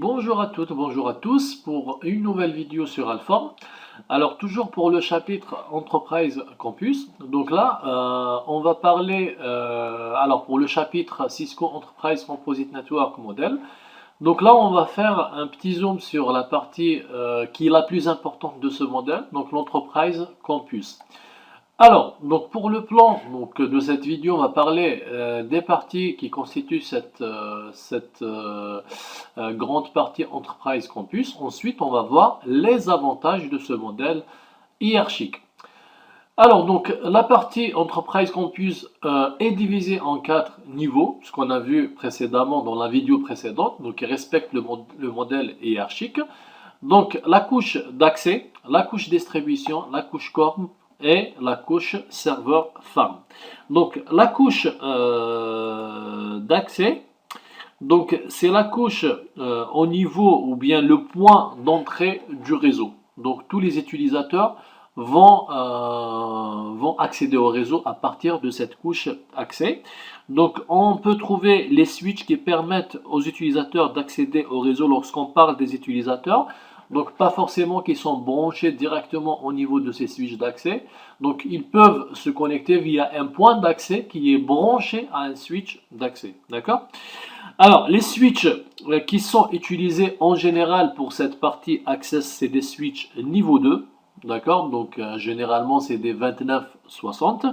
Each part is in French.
Bonjour à toutes, bonjour à tous pour une nouvelle vidéo sur Alform. Alors toujours pour le chapitre Enterprise Campus. Donc là, on va parler alors pour le chapitre Cisco Enterprise Composite Network Model. Donc là, on va faire un petit zoom sur la partie qui est la plus importante de ce modèle, donc l'Enterprise Campus. Alors, donc pour le plan de cette vidéo, on va parler des parties qui constituent cette grande partie Enterprise Campus. Ensuite, on va voir les avantages de ce modèle hiérarchique. Alors, donc la partie Enterprise Campus est divisée en 4 niveaux, ce qu'on a vu précédemment dans la vidéo précédente, donc qui respecte le modèle hiérarchique. Donc, la couche d'accès, la couche distribution, la couche core et la couche serveur farm. Donc la couche d'accès, donc c'est la couche au niveau ou bien le point d'entrée du réseau. Donc tous les utilisateurs vont accéder au réseau à partir de cette couche accès. Donc on peut trouver les switches qui permettent aux utilisateurs d'accéder au réseau lorsqu'on parle des utilisateurs. Donc pas forcément qu'ils sont branchés directement au niveau de ces switches d'accès. Donc ils peuvent se connecter via un point d'accès qui est branché à un switch d'accès. D'accord? Alors les switches qui sont utilisés en général pour cette partie access, c'est des switches niveau 2. D'accord? Donc généralement c'est des 2960.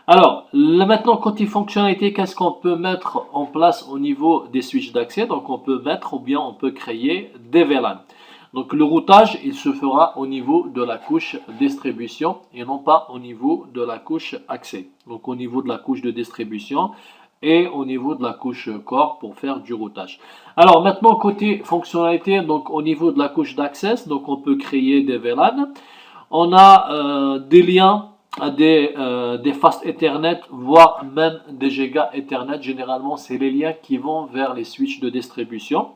Alors, là maintenant, côté fonctionnalité, qu'est-ce qu'on peut mettre en place au niveau des switches d'accès? Donc, on peut mettre ou bien on peut créer des VLAN. Donc, le routage, il se fera au niveau de la couche distribution et non pas au niveau de la couche accès. Donc, au niveau de la couche de distribution et au niveau de la couche core pour faire du routage. Alors, maintenant, côté fonctionnalité, donc au niveau de la couche d'accès, donc on peut créer des VLAN. On a des liens à des fast Ethernet, voire même des giga Ethernet. Généralement, c'est les liens qui vont vers les switches de distribution,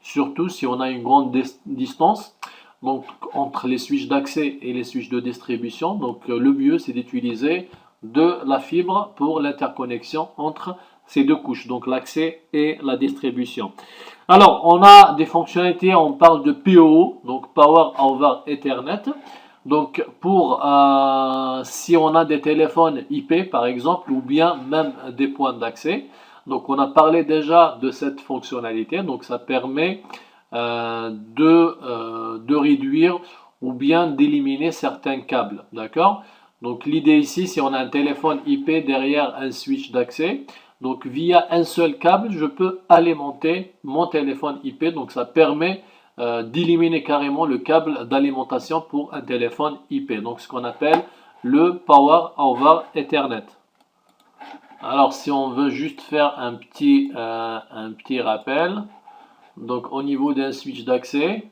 surtout si on a une grande distance donc, entre les switches d'accès et les switches de distribution. Donc, le mieux, c'est d'utiliser de la fibre pour l'interconnexion entre ces deux couches, donc l'accès et la distribution. Alors, on a des fonctionnalités, on parle de POO, donc Power over Ethernet. Donc pour si on a des téléphones IP par exemple ou bien même des points d'accès. Donc on a parlé déjà de cette fonctionnalité. Donc ça permet de réduire ou bien d'éliminer certains câbles. D'accord? Donc l'idée ici, si on a un téléphone IP derrière un switch d'accès, donc via un seul câble, je peux alimenter mon téléphone IP. Donc ça permet d'éliminer carrément le câble d'alimentation pour un téléphone IP. Donc ce qu'on appelle le Power over Ethernet. Alors si on veut juste faire un petit rappel, donc au niveau d'un switch d'accès,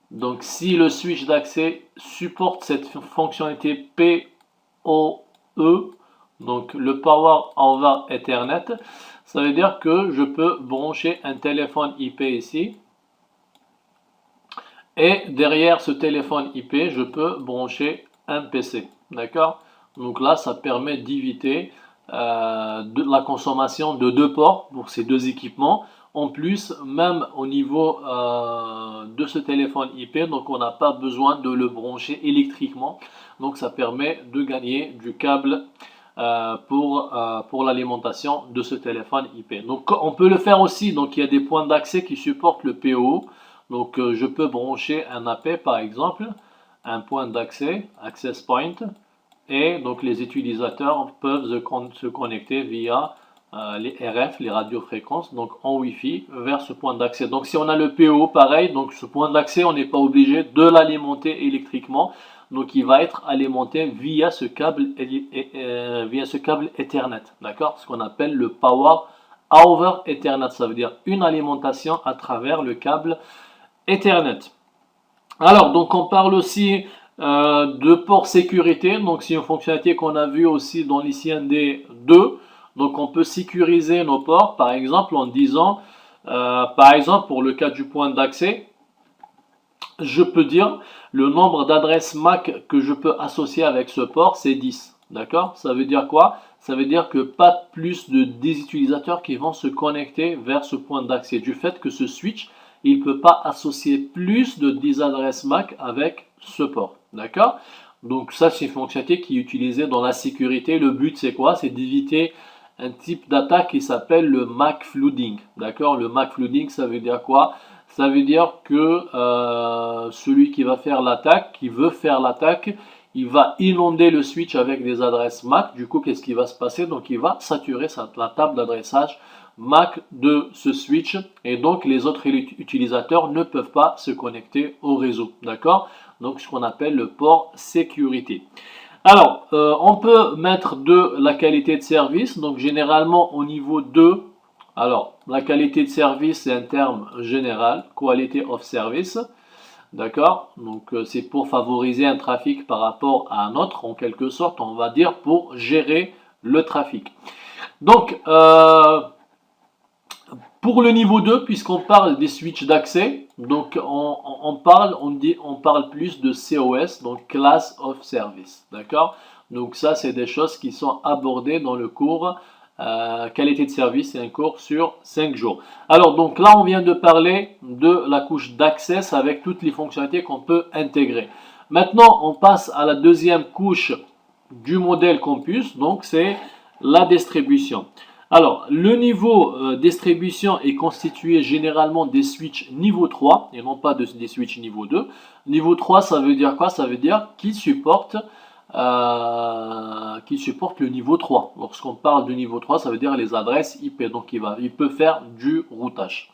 donc si le switch d'accès supporte cette fonctionnalité PoE, donc le Power over Ethernet, ça veut dire que je peux brancher un téléphone IP ici. Et derrière ce téléphone IP, je peux brancher un PC. D'accord? Donc là, ça permet d'éviter la consommation de deux ports pour ces deux équipements. En plus, même au niveau de ce téléphone IP, donc on n'a pas besoin de le brancher électriquement. Donc ça permet de gagner du câble pour l'alimentation de ce téléphone IP. Donc on peut le faire aussi. Donc il y a des points d'accès qui supportent le PoE. Donc je peux brancher un AP par exemple, un point d'accès, access point, et donc les utilisateurs peuvent se connecter via les RF, les radiofréquences, donc en Wi-Fi vers ce point d'accès. Donc si on a le PoE pareil, donc ce point d'accès, on n'est pas obligé de l'alimenter électriquement, donc il va être alimenté via ce câble Ethernet, d'accord? Ce qu'on appelle le Power over Ethernet, ça veut dire une alimentation à travers le câble Ethernet. Alors, donc on parle aussi de port sécurité. Donc, c'est une fonctionnalité qu'on a vue aussi dans l'ICND 2. Donc, on peut sécuriser nos ports, par exemple, en disant, par exemple, pour le cas du point d'accès, je peux dire le nombre d'adresses MAC que je peux associer avec ce port, c'est 10. D'accord? Ça veut dire quoi? Ça veut dire que pas plus de 10 utilisateurs qui vont se connecter vers ce point d'accès, du fait que ce switch il ne peut pas associer plus de 10 adresses MAC avec ce port. D'accord? Donc ça, c'est une fonctionnalité qui est utilisée dans la sécurité. Le but, c'est quoi? C'est d'éviter un type d'attaque qui s'appelle le MAC flooding. D'accord? Le MAC flooding, ça veut dire quoi? Ça veut dire que celui qui va faire l'attaque, qui veut faire l'attaque, il va inonder le switch avec des adresses MAC. Du coup, qu'est-ce qui va se passer? Donc, il va saturer la table d'adressage MAC de ce switch et donc les autres utilisateurs ne peuvent pas se connecter au réseau. D'accord? Donc, ce qu'on appelle le port sécurité. Alors, on peut mettre de la qualité de service. Donc, généralement, au niveau 2, alors, la qualité de service, c'est un terme général, quality of service. D'accord? Donc, c'est pour favoriser un trafic par rapport à un autre, en quelque sorte, on va dire, pour gérer le trafic. Donc, pour le niveau 2, puisqu'on parle des switches d'accès, donc on parle plus de COS, donc Class of Service. D'accord? Donc, ça, c'est des choses qui sont abordées dans le cours qualité de service, c'est un cours sur 5 jours. Alors, donc là, on vient de parler de la couche d'access avec toutes les fonctionnalités qu'on peut intégrer. Maintenant, on passe à la deuxième couche du modèle Campus, donc c'est la distribution. Alors, le niveau distribution est constitué généralement des switches niveau 3 et non pas des switches niveau 2. Niveau 3, ça veut dire quoi? Ça veut dire qu'ils supportent le niveau 3. Lorsqu'on parle de niveau 3, ça veut dire les adresses IP. Donc, il peut faire du routage.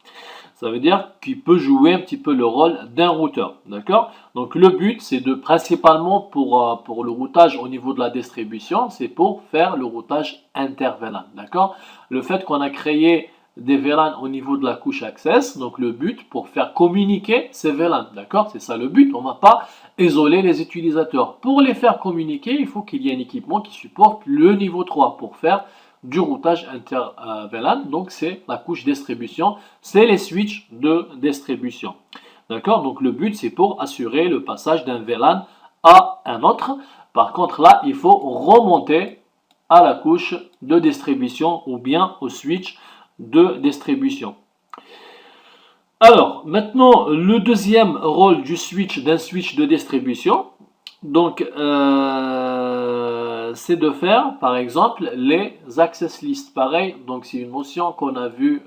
Ça veut dire qu'il peut jouer un petit peu le rôle d'un routeur. D'accord? Donc, le but, c'est de principalement pour le routage au niveau de la distribution, c'est pour faire le routage inter-VLAN. D'accord? Le fait qu'on a créé des VLAN au niveau de la couche Access, donc le but pour faire communiquer ces VLAN. D'accord? C'est ça le but. On ne va pas isoler les utilisateurs. Pour les faire communiquer, il faut qu'il y ait un équipement qui supporte le niveau 3 pour faire du routage inter-VLAN. Donc, c'est la couche distribution. C'est les switches de distribution. D'accord? Donc, le but, c'est pour assurer le passage d'un VLAN à un autre. Par contre, là, il faut remonter à la couche de distribution ou bien au switch de distribution. Alors, maintenant, le deuxième rôle du switch, d'un switch de distribution, donc, c'est de faire, par exemple, les access lists. Pareil, donc c'est une notion qu'on a vue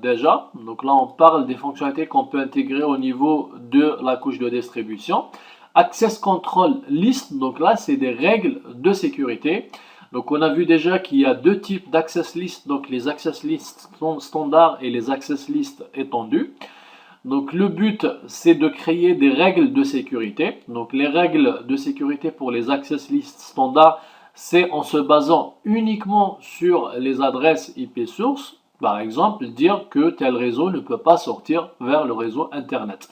déjà. Donc là, on parle des fonctionnalités qu'on peut intégrer au niveau de la couche de distribution. Access control list, donc là, c'est des règles de sécurité. Donc, on a vu déjà qu'il y a deux types d'access list, donc les access lists standards et les access lists étendus. Donc, le but, c'est de créer des règles de sécurité. Donc, les règles de sécurité pour les access lists standards, c'est en se basant uniquement sur les adresses IP source. Par exemple, dire que tel réseau ne peut pas sortir vers le réseau Internet.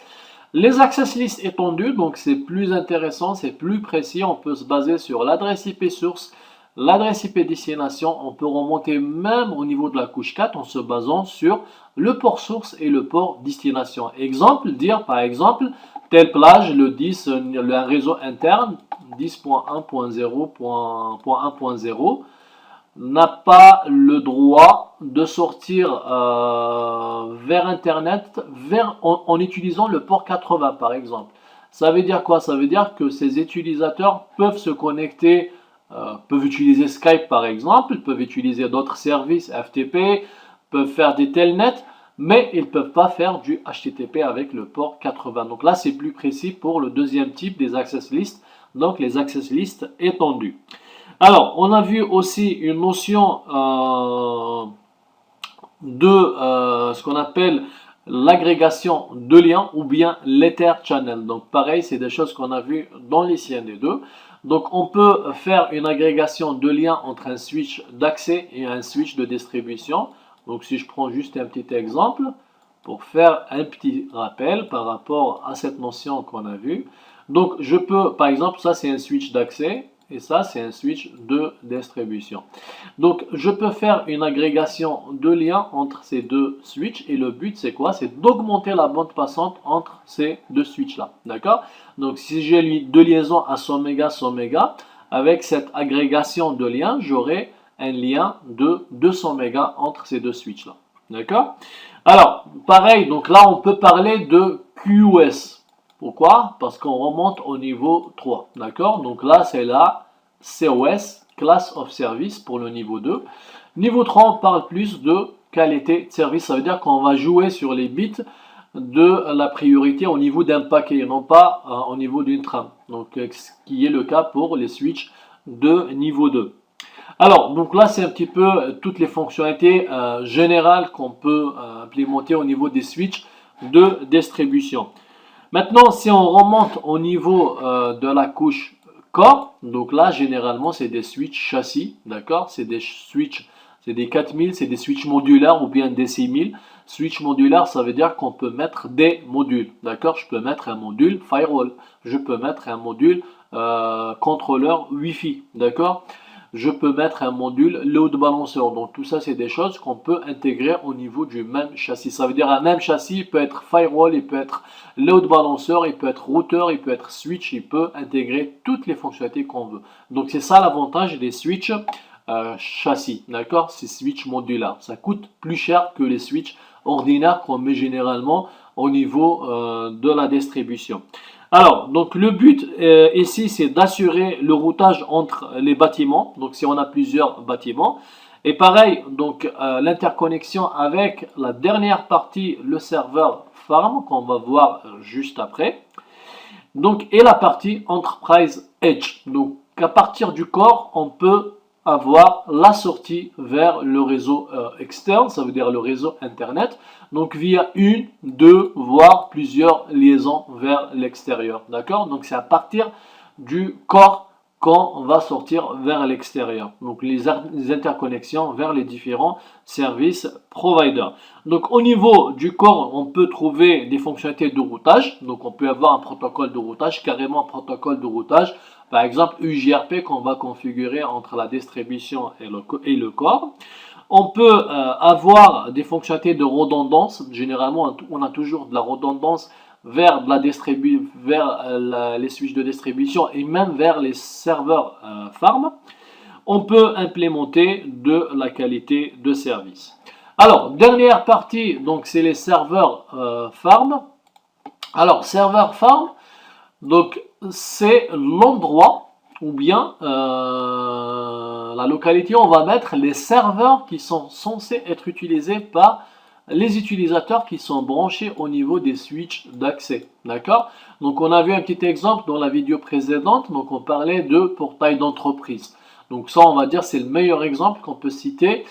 Les access lists étendues, donc c'est plus intéressant, c'est plus précis. On peut se baser sur l'adresse IP source, l'adresse IP destination. On peut remonter même au niveau de la couche 4 en se basant sur le port source et le port destination. Exemple, dire par exemple, telle plage, le 10, le réseau interne, 10.1.0.1.0, n'a pas le droit de sortir vers Internet en utilisant le port 80 par exemple. Ça veut dire quoi? Ça veut dire que ces utilisateurs peuvent se connecter, peuvent utiliser Skype par exemple, peuvent utiliser d'autres services FTP, peuvent faire des telnets, mais ils ne peuvent pas faire du HTTP avec le port 80. Donc là, c'est plus précis pour le deuxième type des access lists, donc les access lists étendues. Alors, on a vu aussi une notion de ce qu'on appelle l'agrégation de liens ou bien l'Ether Channel. Donc, pareil, c'est des choses qu'on a vues dans les CND2. Donc, on peut faire une agrégation de liens entre un switch d'accès et un switch de distribution. Donc, si je prends juste un petit exemple pour faire un petit rappel par rapport à cette notion qu'on a vue. Donc, je peux, par exemple, ça c'est un switch d'accès. Et ça, c'est un switch de distribution. Donc, je peux faire une agrégation de liens entre ces deux switches. Et le but, c'est quoi? C'est d'augmenter la bande passante entre ces deux switches-là. D'accord? Donc, si j'ai deux liaisons à 100 mégas, 100 mégas, avec cette agrégation de liens, j'aurai un lien de 200 mégas entre ces deux switches-là. D'accord? Alors, pareil, donc là, on peut parler de QoS. Pourquoi? Parce qu'on remonte au niveau 3. D'accord? Donc là, c'est la COS, Class of Service, pour le niveau 2. Niveau 3, on parle plus de qualité de service. Ça veut dire qu'on va jouer sur les bits de la priorité au niveau d'un paquet, non pas au niveau d'une trame. Donc, ce qui est le cas pour les switches de niveau 2. Alors, donc là, c'est un petit peu toutes les fonctionnalités générales qu'on peut implémenter au niveau des switches de distribution. Maintenant, si on remonte au niveau de la couche Core, donc là, généralement, c'est des switches châssis, d'accord? C'est des switches, c'est des 4000, c'est des switches modulaires ou bien des 6000. Switch modulaire, ça veut dire qu'on peut mettre des modules, d'accord? Je peux mettre un module firewall, je peux mettre un module contrôleur Wi-Fi, d'accord? Je peux mettre un module load balancer. Donc tout ça, c'est des choses qu'on peut intégrer au niveau du même châssis. Ça veut dire un même châssis, il peut être firewall, il peut être load balancer, il peut être routeur, il peut être switch, il peut intégrer toutes les fonctionnalités qu'on veut. Donc c'est ça l'avantage des switches châssis, d'accord? Ces switches modulaires. Ça coûte plus cher que les switches ordinaires qu'on met généralement au niveau de la distribution. Alors, donc le but ici, c'est d'assurer le routage entre les bâtiments. Donc, si on a plusieurs bâtiments. Et pareil, donc l'interconnexion avec la dernière partie, le serveur farm, qu'on va voir juste après. Donc, et la partie Enterprise Edge. Donc, à partir du corps, on peut avoir la sortie vers le réseau externe, ça veut dire le réseau Internet, donc via une, deux, voire plusieurs liaisons vers l'extérieur. D'accord? Donc, c'est à partir du corps qu'on va sortir vers l'extérieur. Donc, les interconnexions vers les différents services providers. Donc, au niveau du corps, on peut trouver des fonctionnalités de routage. Donc, on peut avoir un protocole de routage, carrément un protocole de routage. Par exemple, UJRP qu'on va configurer entre la distribution et le corps. On peut avoir des fonctionnalités de redondance. Généralement, on a toujours de la redondance vers les switches de distribution et même vers les serveurs farm. On peut implémenter de la qualité de service. Alors, dernière partie, donc c'est les serveurs farm. Alors, serveur farm, donc c'est l'endroit ou bien la localité où on va mettre les serveurs qui sont censés être utilisés par les utilisateurs qui sont branchés au niveau des switches d'accès. D'accord? Donc on a vu un petit exemple dans la vidéo précédente, donc on parlait de portail d'entreprise. Donc ça, on va dire, c'est le meilleur exemple qu'on peut citer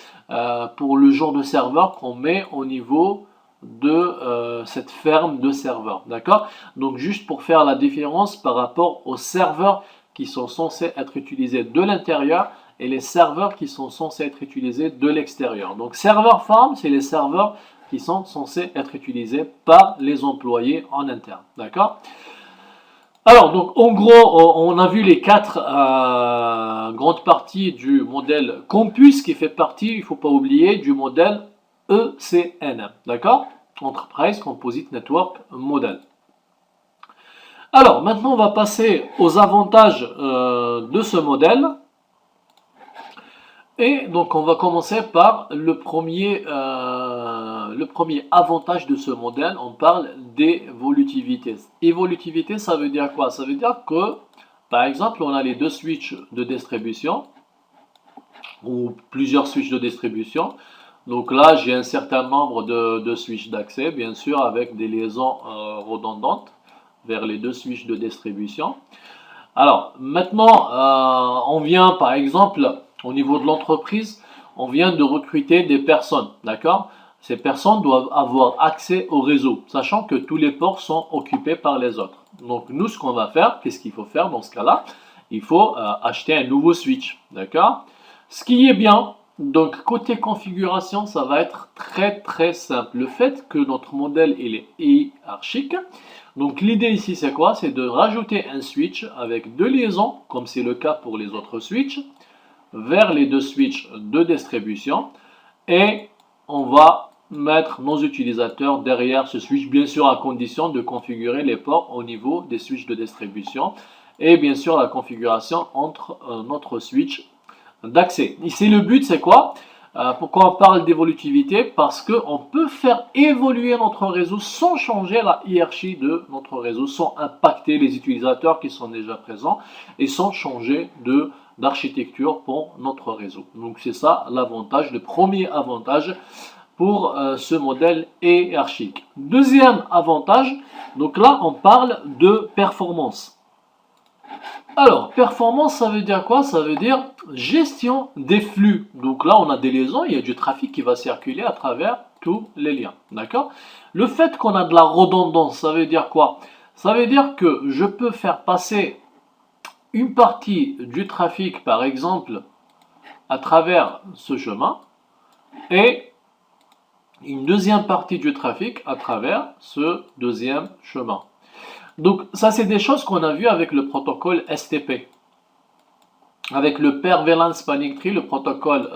pour le genre de serveur qu'on met au niveau de cette ferme de serveurs. D'accord? Donc juste pour faire la différence par rapport aux serveurs qui sont censés être utilisés de l'intérieur et les serveurs qui sont censés être utilisés de l'extérieur. Donc serveur farm, c'est les serveurs qui sont censés être utilisés par les employés en interne. D'accord? Alors, donc, en gros, on a vu les quatre grandes parties du modèle Campus qui fait partie, il ne faut pas oublier, du modèle ECN. D'accord? Enterprise Composite Network Model. Alors, maintenant, on va passer aux avantages de ce modèle. Et donc, on va commencer par le premier avantage de ce modèle. On parle d'évolutivité. Évolutivité, ça veut dire quoi? Ça veut dire que, par exemple, on a les deux switches de distribution ou plusieurs switches de distribution. Donc là, j'ai un certain nombre de switches d'accès, bien sûr, avec des liaisons redondantes vers les deux switches de distribution. Alors, maintenant, on vient, par exemple, au niveau de l'entreprise, on vient de recruter des personnes, d'accord? Ces personnes doivent avoir accès au réseau, sachant que tous les ports sont occupés par les autres. Donc, nous, ce qu'on va faire, qu'est-ce qu'il faut faire dans ce cas-là? Il faut acheter un nouveau switch, d'accord? Ce qui est bien, donc côté configuration, ça va être très simple. Le fait que notre modèle il est hiérarchique, donc l'idée ici c'est quoi? C'est de rajouter un switch avec deux liaisons, comme c'est le cas pour les autres switches, vers les deux switches de distribution, et on va mettre nos utilisateurs derrière ce switch, bien sûr à condition de configurer les ports au niveau des switches de distribution, et bien sûr la configuration entre notre switch d'accès. Ici le but c'est quoi? Pourquoi on parle d'évolutivité? Parce qu'on peut faire évoluer notre réseau sans changer la hiérarchie de notre réseau, sans impacter les utilisateurs qui sont déjà présents et sans changer d'architecture pour notre réseau. Donc c'est ça l'avantage, le premier avantage pour ce modèle hiérarchique. Deuxième avantage, donc là on parle de performance. Alors, performance, ça veut dire quoi? Ça veut dire gestion des flux. Donc là, on a des liaisons, il y a du trafic qui va circuler à travers tous les liens. D'accord? Le fait qu'on a de la redondance, ça veut dire quoi? Ça veut dire que je peux faire passer une partie du trafic, par exemple, à travers ce chemin, et une deuxième partie du trafic à travers ce deuxième chemin. Donc ça, c'est des choses qu'on a vues avec le protocole STP. Avec le Pair VLAN Spanning Tree, le protocole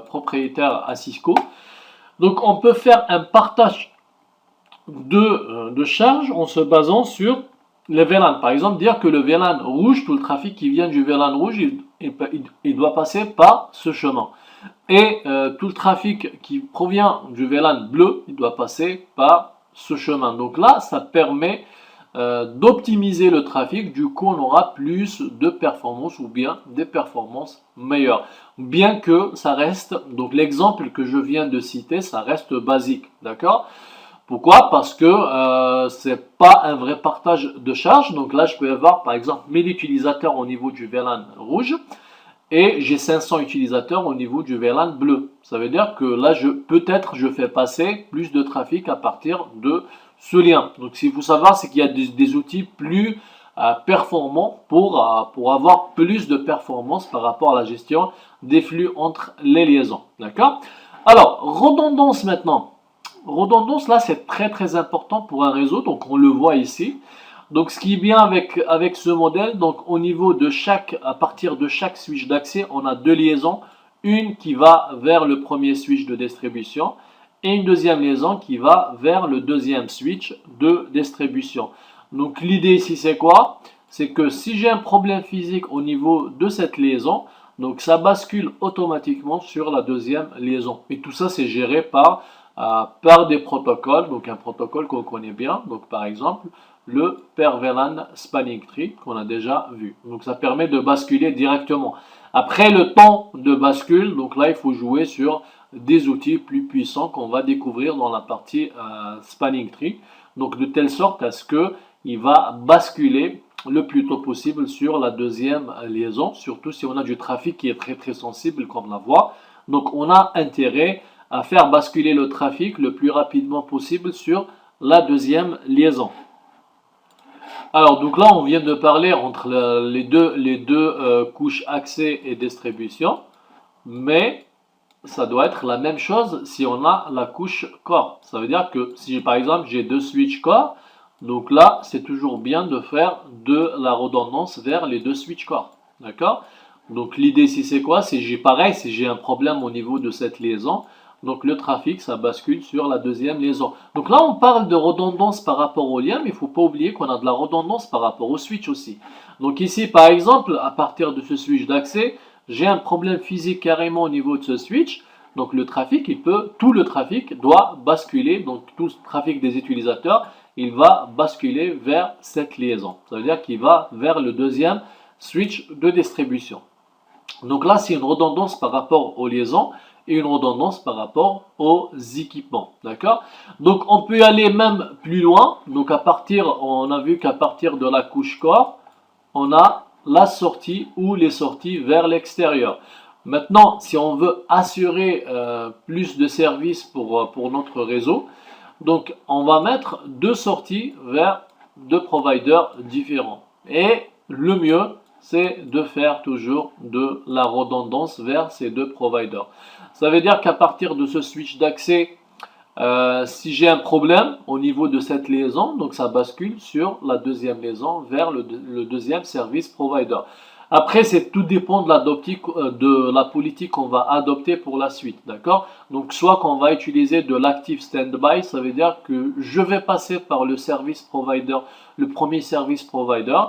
propriétaire à Cisco. Donc on peut faire un partage de charge en se basant sur les VLAN. Par exemple, dire que le VLAN rouge, tout le trafic qui vient du VLAN rouge, il doit passer par ce chemin. Et tout le trafic qui provient du VLAN bleu, il doit passer par ce chemin. Donc là, ça permet d'optimiser le trafic, du coup on aura plus de performances ou bien des performances meilleures. Bien que ça reste, donc l'exemple que je viens de citer, ça reste basique, d'accord? Pourquoi? Parce que c'est pas un vrai partage de charge. Donc là je peux avoir par exemple 1000 utilisateurs au niveau du VLAN rouge et j'ai 500 utilisateurs au niveau du VLAN bleu. Ça veut dire que là peut-être je fais passer plus de trafic à partir de ce lien. Donc, ce qu'il faut savoir, c'est qu'il y a des outils plus performants pour avoir plus de performance par rapport à la gestion des flux entre les liaisons. D'accord? Alors, redondance maintenant. Redondance, là, c'est très très important pour un réseau. Donc, on le voit ici. Donc, ce qui est bien avec ce modèle, donc au niveau de à partir de chaque switch d'accès, on a deux liaisons. Une qui va vers le premier switch de distribution et une deuxième liaison qui va vers le deuxième switch de distribution. Donc l'idée ici c'est quoi? C'est que si j'ai un problème physique au niveau de cette liaison, donc ça bascule automatiquement sur la deuxième liaison. Et tout ça c'est géré par des protocoles, donc un protocole qu'on connaît bien, donc par exemple le Pair VLAN Spanning Tree qu'on a déjà vu. Donc ça permet de basculer directement. Après le temps de bascule, donc là il faut jouer sur des outils plus puissants qu'on va découvrir dans la partie Spanning Tree. Donc de telle sorte à ce que il va basculer le plus tôt possible sur la deuxième liaison, surtout si on a du trafic qui est très très sensible comme la voix. Donc on a intérêt à faire basculer le trafic le plus rapidement possible sur la deuxième liaison. Alors donc là on vient de parler entre les deux couches accès et distribution, mais ça doit être la même chose si on a la couche core. Ça veut dire que si par exemple j'ai deux switch core, donc là c'est toujours bien de faire de la redondance vers les deux switch core. D'accord? Donc l'idée ici c'est quoi? C'est pareil, si j'ai un problème au niveau de cette liaison, donc le trafic ça bascule sur la deuxième liaison. Donc là on parle de redondance par rapport au lien, mais il ne faut pas oublier qu'on a de la redondance par rapport au switch aussi. Donc ici par exemple, à partir de ce switch d'accès, j'ai un problème physique carrément au niveau de ce switch. Donc le trafic, tout le trafic doit basculer, donc tout le trafic des utilisateurs, il va basculer vers cette liaison. Ça veut dire qu'il va vers le deuxième switch de distribution. Donc là, c'est une redondance par rapport aux liaisons et une redondance par rapport aux équipements. D'accord? Donc on peut aller même plus loin. Donc on a vu qu'à partir de la couche core, on a la sortie ou les sorties vers l'extérieur. Maintenant, si on veut assurer plus de services pour notre réseau, donc on va mettre deux sorties vers deux providers différents. Et le mieux, c'est de faire toujours de la redondance vers ces deux providers. Ça veut dire qu'à partir de ce switch d'accès, si j'ai un problème au niveau de cette liaison, donc ça bascule sur la deuxième liaison vers le deuxième service provider. Après, tout dépend de la politique qu'on va adopter pour la suite, d'accord? Donc, soit qu'on va utiliser de l'active standby, ça veut dire que je vais passer par le service provider, le premier service provider.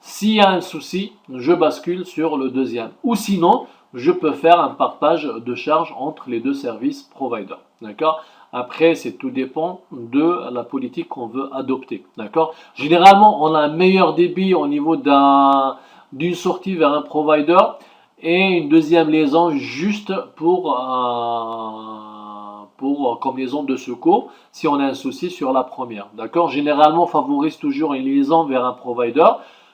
S'il y a un souci, je bascule sur le deuxième. Ou sinon, je peux faire un partage de charges entre les deux services providers. D'accord? Après, c'est tout dépend de la politique qu'on veut adopter. D'accord? Généralement, on a un meilleur débit au niveau d'une sortie vers un provider et une deuxième liaison juste pour combinaison de secours si on a un souci sur la première. D'accord? Généralement, on favorise toujours une liaison vers un provider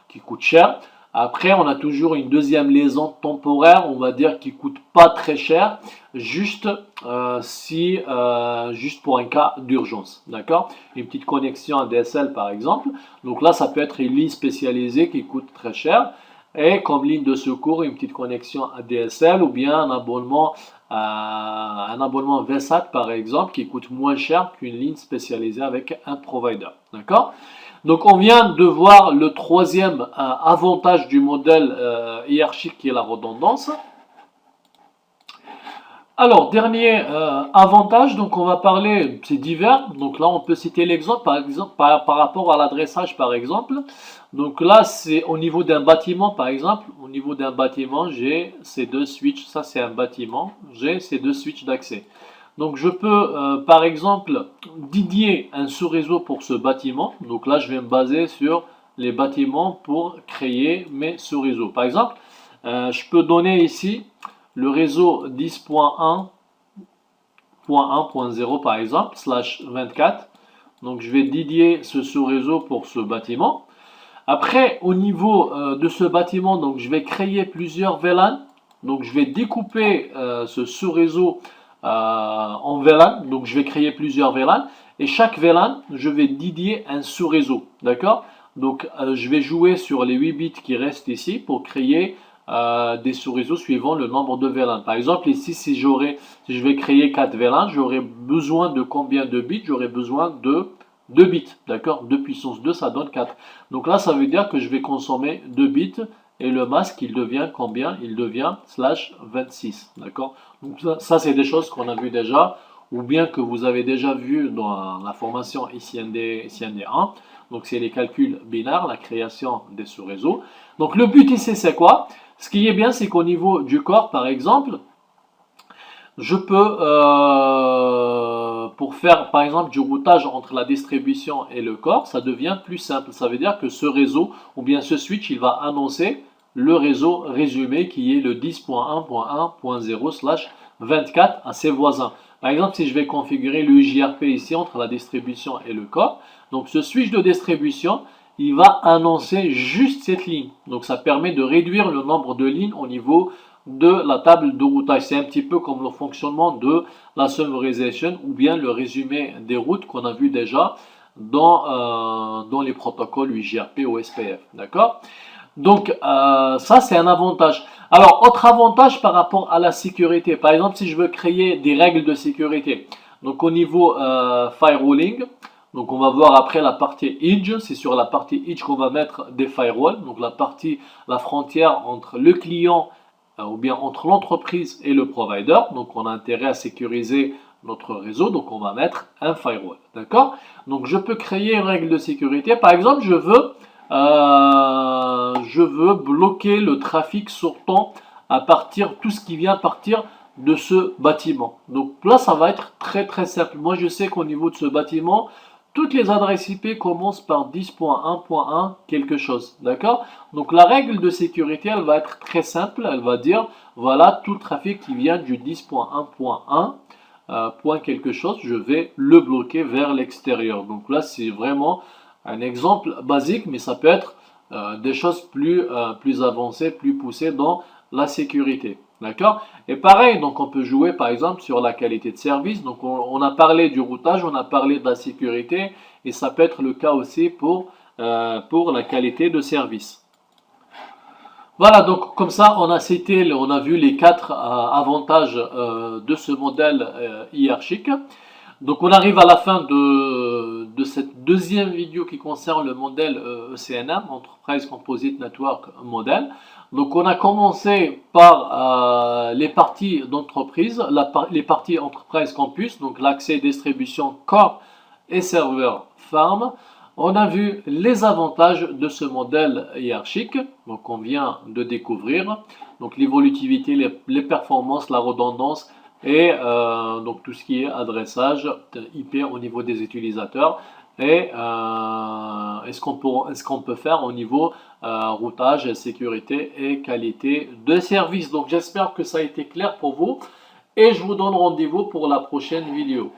qui coûte cher. Après, on a toujours une deuxième liaison temporaire, on va dire, qui coûte pas très cher, juste juste pour un cas d'urgence, d'accord? Une petite connexion ADSL par exemple. Donc là, ça peut être une ligne spécialisée qui coûte très cher. Et comme ligne de secours, une petite connexion ADSL ou bien un abonnement VSAT par exemple qui coûte moins cher qu'une ligne spécialisée avec un provider, d'accord? Donc on vient de voir le troisième avantage du modèle hiérarchique qui est la redondance. Alors, dernier avantage, donc on va parler, c'est divers. Donc là, on peut citer l'exemple, par exemple, par rapport à l'adressage, par exemple. Donc là, c'est au niveau d'un bâtiment, par exemple. Au niveau d'un bâtiment, j'ai ces deux switches. Ça, c'est un bâtiment. J'ai ces deux switches d'accès. Donc je peux, par exemple, dédier un sous-réseau pour ce bâtiment. Donc là, je vais me baser sur les bâtiments pour créer mes sous-réseaux. Par exemple, je peux donner ici le réseau 10.1.1.0 par exemple, slash 24. Donc je vais dédier ce sous-réseau pour ce bâtiment. Après, au niveau de ce bâtiment, donc je vais créer plusieurs VLAN. Donc je vais découper ce sous-réseau en VLAN. Donc je vais créer plusieurs VLAN. Et chaque VLAN, je vais dédier un sous-réseau. D'accord? Donc je vais jouer sur les 8 bits qui restent ici pour créer des sous-réseaux suivant le nombre de VLAN. Par exemple, ici, si je vais créer 4 VLAN, j'aurai besoin de combien de bits? J'aurai besoin de 2 bits, d'accord? 2 puissance 2, ça donne 4. Donc là, ça veut dire que je vais consommer 2 bits et le masque, il devient combien? Il devient slash 26, d'accord? Donc ça c'est des choses qu'on a vu déjà, ou bien que vous avez déjà vu dans la formation ICND1. Donc c'est les calculs binaires, la création des sous-réseaux. Donc le but ici, c'est quoi? Ce qui est bien, c'est qu'au niveau du corps, par exemple, je peux, pour faire par exemple du routage entre la distribution et le corps, ça devient plus simple. Ça veut dire que ce réseau, ou bien ce switch, il va annoncer le réseau résumé qui est le 10.1.1.0/24 à ses voisins. Par exemple, si je vais configurer le JRP ici entre la distribution et le corps, donc ce switch de distribution, il va annoncer juste cette ligne. Donc ça permet de réduire le nombre de lignes au niveau de la table de routage. C'est un petit peu comme le fonctionnement de la summarization ou bien le résumé des routes qu'on a vu déjà dans les protocoles UJRP ou SPF. D'accord? Donc ça c'est un avantage. Alors autre avantage par rapport à la sécurité. Par exemple si je veux créer des règles de sécurité. Donc au niveau firewalling. Donc on va voir après la partie edge, c'est sur la partie edge qu'on va mettre des firewalls, donc la frontière entre le client ou bien entre l'entreprise et le provider. Donc on a intérêt à sécuriser notre réseau, donc on va mettre un firewall, d'accord? Donc je peux créer une règle de sécurité. Par exemple, je veux bloquer le trafic sortant à partir, tout ce qui vient partir de ce bâtiment. Donc là, ça va être très très simple. Moi, je sais qu'au niveau de ce bâtiment, toutes les adresses IP commencent par 10.1.1 quelque chose, d'accord? Donc la règle de sécurité, elle va être très simple, elle va dire, voilà, tout le trafic qui vient du 10.1.1, point quelque chose, je vais le bloquer vers l'extérieur. Donc là, c'est vraiment un exemple basique, mais ça peut être des choses plus avancées, plus poussées dans la sécurité. D'accord? Et pareil, donc on peut jouer par exemple sur la qualité de service. Donc on a parlé du routage, on a parlé de la sécurité et ça peut être le cas aussi pour la qualité de service. Voilà, donc comme ça on a vu les 4 avantages de ce modèle hiérarchique. Donc on arrive à la fin de cette deuxième vidéo qui concerne le modèle ECNM, Enterprise Composite Network Model. Donc on a commencé par les parties d'entreprise, les parties Enterprise Campus, donc l'accès, distribution, core et serveur farm. On a vu les avantages de ce modèle hiérarchique, donc on vient de découvrir, donc l'évolutivité, les performances, la redondance et donc tout ce qui est adressage IP au niveau des utilisateurs et est-ce qu'on peut faire au niveau routage, sécurité et qualité de service. Donc j'espère que ça a été clair pour vous et je vous donne rendez-vous pour la prochaine vidéo.